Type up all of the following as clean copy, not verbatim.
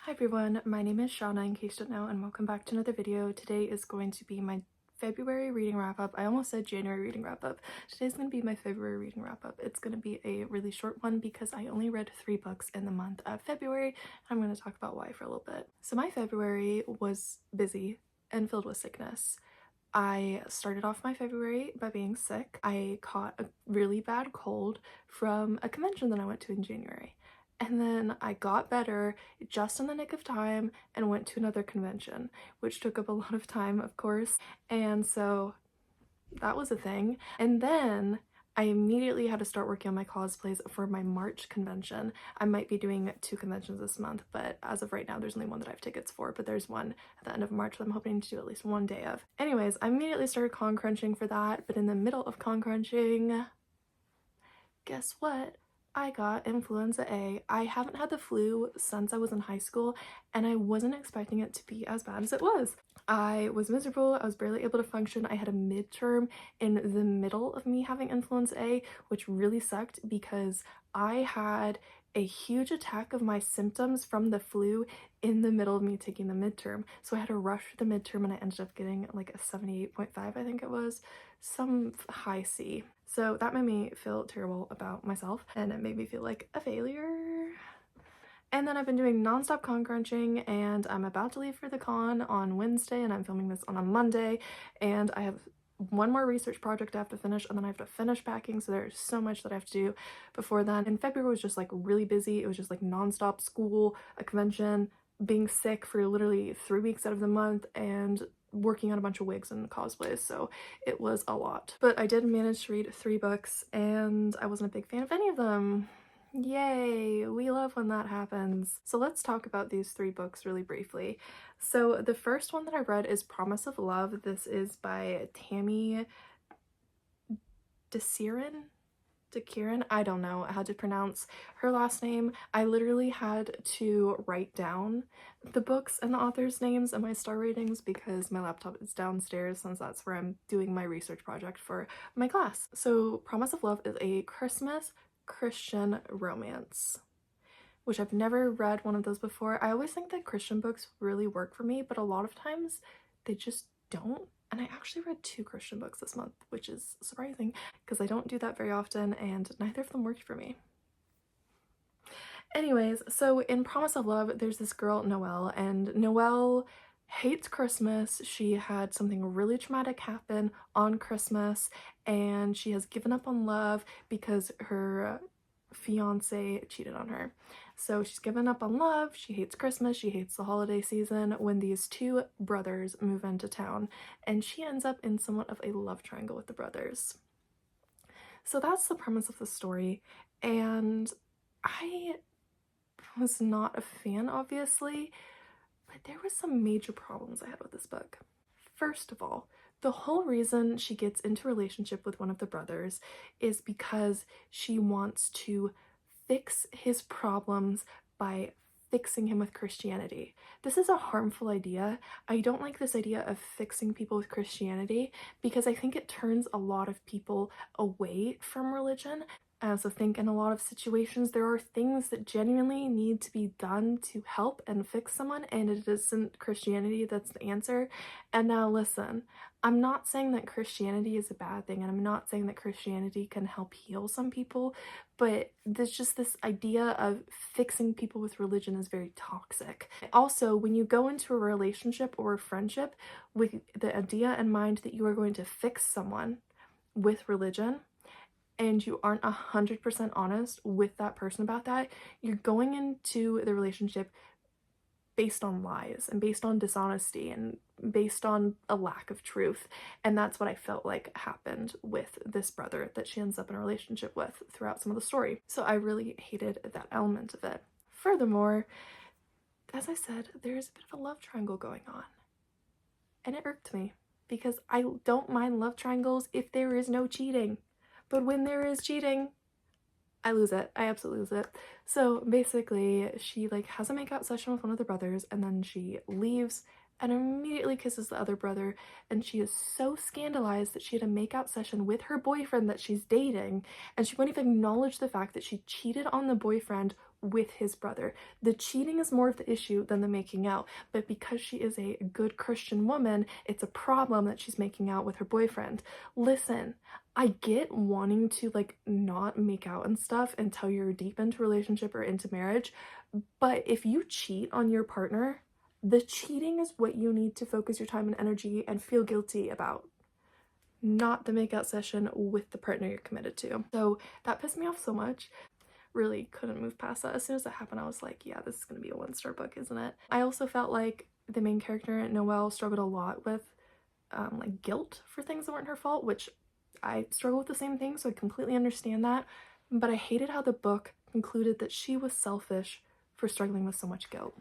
Hi everyone, my name is Shauna in case you don't know, and welcome back to another video. Today is going to be my February reading wrap up. I almost said January reading wrap up. Today's going to be my February reading wrap up. It's going to be a really short one because I only read 3 books in the month of February. I'm going to talk about why for a little bit. So my February was busy and filled with sickness. I started off my February by being sick. I caught a really bad cold from a convention that I went to in January. And then I got better just in the nick of time and went to another convention, which took up a lot of time, of course. And so that was a thing. And then I immediately had to start working on my cosplays for my March convention. I might be doing 2 conventions this month, but as of right now, there's only one that I have tickets for, but there's one at the end of March that I'm hoping to do at least one day of. Anyways, I immediately started con crunching for that, but in the middle of con crunching, guess what? I got influenza A. I haven't had the flu since I was in high school, and I wasn't expecting it to be as bad as it was. I was miserable. I was barely able to function. I had a midterm in the middle of me having influenza A, which really sucked because I had a huge attack of my symptoms from the flu in the middle of me taking the midterm. So I had to rush for the midterm and I ended up getting like a 78.5, I think it was, some high C. So that made me feel terrible about myself and it made me feel like a failure. And then I've been doing nonstop con crunching and I'm about to leave for the con on Wednesday and I'm filming this on a Monday and I have one more research project I have to finish and then I have to finish packing, so there's so much that I have to do before then. And February was just like really busy. It was just like nonstop school, a convention, being sick for literally 3 weeks out of the month, and working on a bunch of wigs and cosplays, so it was a lot. But I did manage to read 3 books and I wasn't a big fan of any of them. Yay, we love when that happens. So let's talk about these 3 books really briefly. So the first one that I read is Promise of Love. This is by Tammy DeCierin. I don't know how to pronounce her last name. I literally had to write down the books and the authors' names and my star ratings because my laptop is downstairs since that's where I'm doing my research project for my class. So Promise of Love is a Christmas Christian romance, which I've never read one of those before. I always think that Christian books really work for me, but a lot of times they just don't. And I actually read 2 Christian books this month, which is surprising because I don't do that very often and neither of them worked for me. Anyways, so in Promise of Love, there's this girl, Noelle, and Noelle hates Christmas. She had something really traumatic happen on Christmas and she has given up on love because her fiance cheated on her. So she's given up on love, she hates Christmas, she hates the holiday season when these 2 brothers move into town, and she ends up in somewhat of a love triangle with the brothers. So that's the premise of the story, and I was not a fan, obviously, but there was some major problems I had with this book. First of all, the whole reason she gets into a relationship with one of the brothers is because she wants to fix his problems by fixing him with Christianity. This is a harmful idea. I don't like this idea of fixing people with Christianity because I think it turns a lot of people away from religion. I also think in a lot of situations there are things that genuinely need to be done to help and fix someone, and it isn't Christianity that's the answer. And now listen, I'm not saying that Christianity is a bad thing, and I'm not saying that Christianity can help heal some people, but there's just this idea of fixing people with religion is very toxic. Also, when you go into a relationship or a friendship with the idea in mind that you are going to fix someone with religion, and you aren't 100% honest with that person about that, you're going into the relationship based on lies and based on dishonesty and based on a lack of truth. And that's what I felt like happened with this brother that she ends up in a relationship with throughout some of the story. So I really hated that element of it. Furthermore, as I said, there's a bit of a love triangle going on. And it irked me because I don't mind love triangles if there is no cheating. But when there is cheating, I lose it. I absolutely lose it. So basically, she like has a makeout session with one of the brothers and then she leaves and immediately kisses the other brother, and she is so scandalized that she had a makeout session with her boyfriend that she's dating, and she won't even acknowledge the fact that she cheated on the boyfriend with his brother. The cheating is more of the issue than the making out, but because she is a good Christian woman, it's a problem that she's making out with her boyfriend. Listen, I get wanting to like not make out and stuff until you're deep into a relationship or into marriage, but if you cheat on your partner, the cheating is what you need to focus your time and energy and feel guilty about, not the makeout session with the partner you're committed to. So that pissed me off so much. Really couldn't move past that. As soon as that happened, I was like, yeah, this is gonna be a 1-star book, isn't it? I also felt like the main character, Noelle, struggled a lot with like guilt for things that weren't her fault, which I struggle with the same thing, so I completely understand that. But I hated how the book concluded that she was selfish for struggling with so much guilt.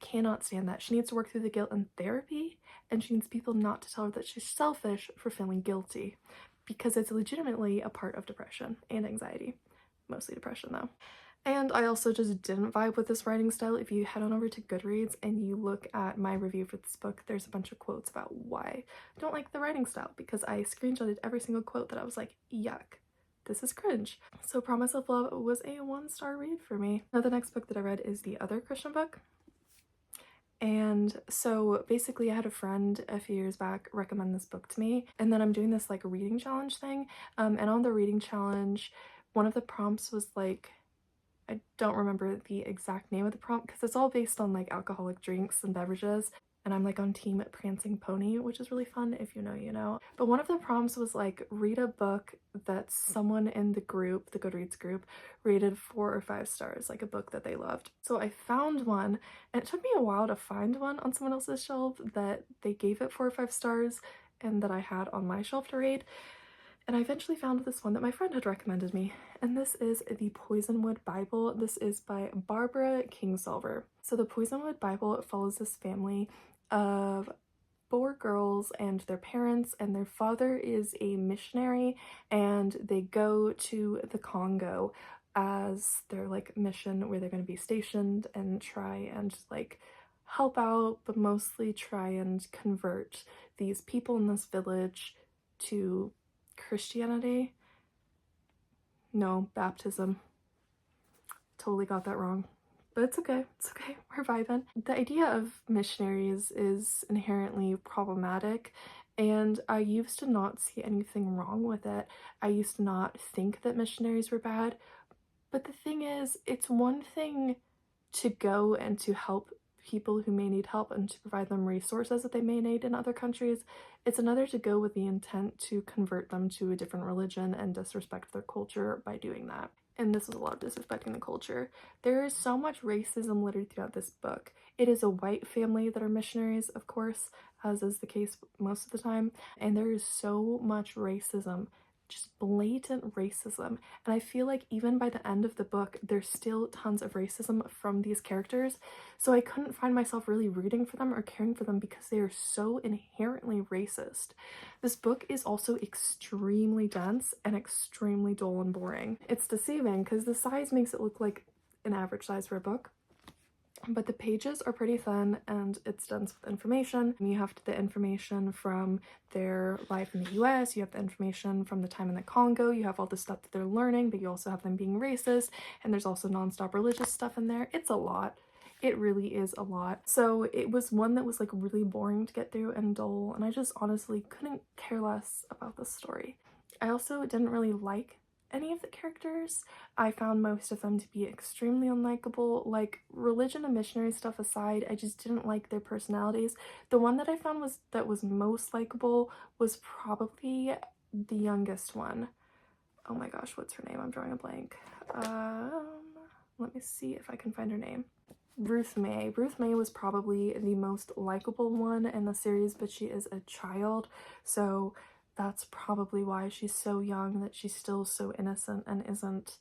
Cannot stand that. She needs to work through the guilt in therapy, and she needs people not to tell her that she's selfish for feeling guilty, because it's legitimately a part of depression and anxiety. Mostly depression though. And I also just didn't vibe with this writing style. If you head on over to Goodreads and you look at my review for this book, there's a bunch of quotes about why I don't like the writing style, because I screenshotted every single quote that I was like, yuck, this is cringe. So Promise of Love was a 1-star read for me. Now the next book that I read is the other Christian book. And so basically I had a friend a few years back recommend this book to me, and then I'm doing this like reading challenge thing, and on the reading challenge, one of the prompts was like, I don't remember the exact name of the prompt because it's all based on like alcoholic drinks and beverages, and I'm like on team Prancing Pony, which is really fun. If you know, you know. But one of the prompts was like, read a book that someone in the group, the Goodreads group, rated 4 or 5 stars, like a book that they loved. So I found one, and it took me a while to find one on someone else's shelf that they gave it 4 or 5 stars and that I had on my shelf to read. And I eventually found this one that my friend had recommended me, and this is the Poisonwood Bible. This is by Barbara Kingsolver. So the Poisonwood Bible follows this family of 4 girls and their parents, and their father is a missionary, and they go to the Congo as their like mission where they're going to be stationed and try and like help out, but mostly try and convert these people in this village to Christianity. No, baptism. Totally got that wrong. But it's okay. It's okay. We're vibing. The idea of missionaries is inherently problematic, and I used to not see anything wrong with it. I used to not think that missionaries were bad. But the thing is, it's one thing to go and to help people who may need help and to provide them resources that they may need in other countries. It's another to go with the intent to convert them to a different religion and disrespect their culture by doing that. And this is a lot of disrespecting the culture. There is so much racism littered throughout this book. It is a white family that are missionaries, of course, as is the case most of the time, and there is so much racism, just blatant racism. And I feel like even by the end of the book, there's still tons of racism from these characters. So I couldn't find myself really rooting for them or caring for them because they are so inherently racist. This book is also extremely dense and extremely dull and boring. It's deceiving because the size makes it look like an average size for a book, but the pages are pretty thin and it's dense with information. You have the information from their life in the US, you have the information from the time in the Congo, you have all the stuff that they're learning, but you also have them being racist, and there's also non-stop religious stuff in there. It's a lot. It really is a lot. So it was one that was like really boring to get through and dull, and I just honestly couldn't care less about the story. I also didn't really like any of the characters. I found most of them to be extremely unlikable. Like, religion and missionary stuff aside, I just didn't like their personalities. The one that I found was most likable was probably the youngest one. Oh my gosh, what's her name? I'm drawing a blank. Let me see if I can find her name. Ruth May. Ruth May was probably the most likable one in the series, but she is a child, so that's probably why she's so young, that she's still so innocent and isn't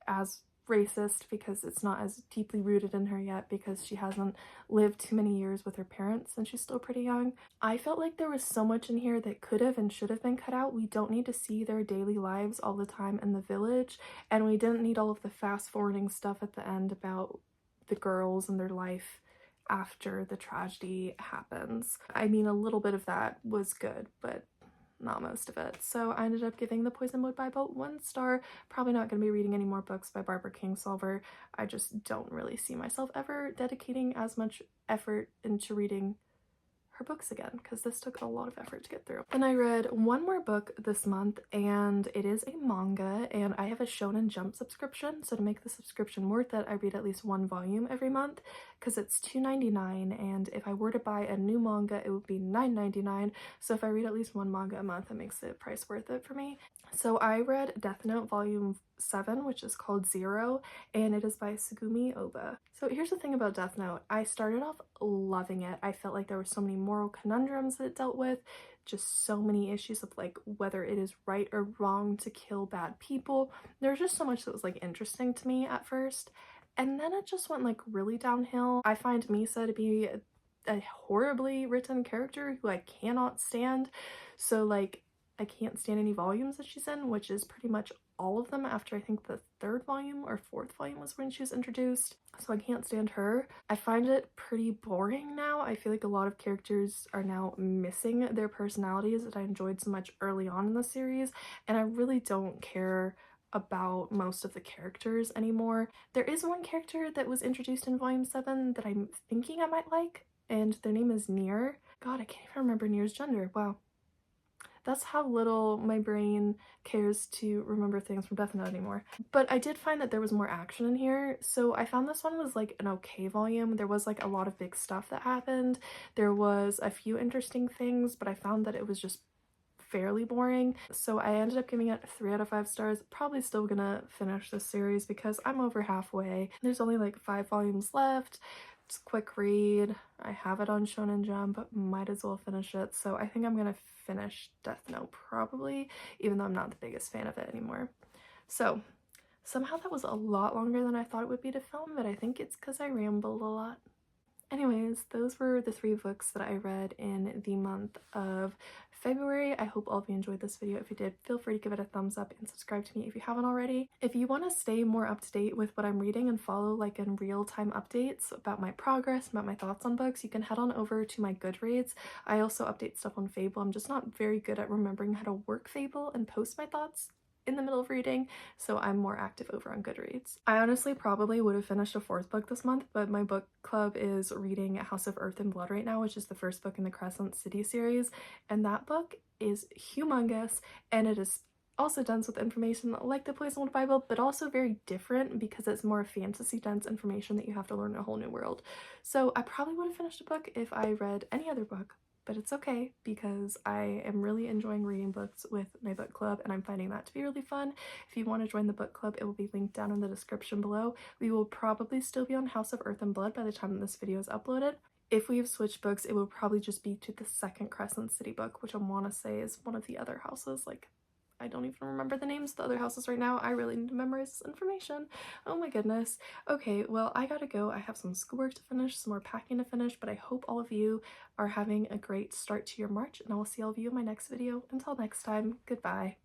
as racist, because it's not as deeply rooted in her yet, because she hasn't lived too many years with her parents and she's still pretty young. I felt like there was so much in here that could have and should have been cut out. We don't need to see their daily lives all the time in the village, and we didn't need all of the fast forwarding stuff at the end about the girls and their life after the tragedy happens. I mean, a little bit of that was good, but not most of it. So I ended up giving the Poisonwood Bible 1 star. Probably not going to be reading any more books by Barbara Kingsolver. I just don't really see myself ever dedicating as much effort into reading her books again, because this took a lot of effort to get through. Then I read one more book this month, and it is a manga, and I have a Shonen Jump subscription, so to make the subscription worth it, I read at least one volume every month, because it's $2.99, and if I were to buy a new manga, it would be $9.99, so if I read at least one manga a month, it makes the price worth it for me. So I read Death Note Volume 7, which is called Zero, and it is by Sugumi Oba. So here's the thing about Death Note. I started off loving it. I felt like there were so many moral conundrums that it dealt with, just so many issues of like whether it is right or wrong to kill bad people. There was just so much that was like interesting to me at first, and then it just went like really downhill. I find Misa to be a horribly written character who I cannot stand, so like I can't stand any volumes that she's in, which is pretty much all of them after I think the 3rd volume or 4th volume was when she was introduced, so I can't stand her. I find it pretty boring now. I feel like a lot of characters are now missing their personalities that I enjoyed so much early on in the series, and I really don't care about most of the characters anymore. There is one character that was introduced in volume 7 that I'm thinking I might like, and their name is Nier. God, I can't even remember Nier's gender. Wow. That's how little my brain cares to remember things from Death Note anymore. But I did find that there was more action in here, so I found this one was like an okay volume. There was like a lot of big stuff that happened. There was a few interesting things, but I found that it was just fairly boring. So I ended up giving it 3 out of 5 stars. Probably still gonna finish this series because I'm over halfway. There's only like 5 volumes left. It's a quick read. I have it on Shonen Jump, but might as well finish it. So I think I'm gonna finish Death Note probably, even though I'm not the biggest fan of it anymore. So somehow that was a lot longer than I thought it would be to film, but I think it's because I rambled a lot. Anyways, those were the 3 books that I read in the month of February. I hope all of you enjoyed this video. If you did, feel free to give it a thumbs up and subscribe to me if you haven't already. If you want to stay more up to date with what I'm reading and follow like in real-time updates about my progress, about my thoughts on books, you can head on over to my Goodreads. I also update stuff on Fable. I'm just not very good at remembering how to work Fable and post my thoughts in the middle of reading, so I'm more active over on Goodreads. I honestly probably would have finished a 4th book this month, but my book club is reading House of Earth and Blood right now, which is the 1st book in the Crescent City series, and that book is humongous, and it is also dense with information like the Poisonwood Bible, but also very different because it's more fantasy dense information that you have to learn a whole new world. So I probably would have finished a book if I read any other book, but it's okay because I am really enjoying reading books with my book club, and I'm finding that to be really fun. If you want to join the book club, it will be linked down in the description below. We will probably still be on House of Earth and Blood by the time this video is uploaded. If we have switched books, it will probably just be to the 2nd Crescent City book, which I want to say is one of the other houses. Like, I don't even remember the names of the other houses right now. I really need to memorize this information. Oh my goodness. Okay, well, I gotta go. I have some schoolwork to finish, some more packing to finish, but I hope all of you are having a great start to your March, and I will see all of you in my next video. Until next time, goodbye.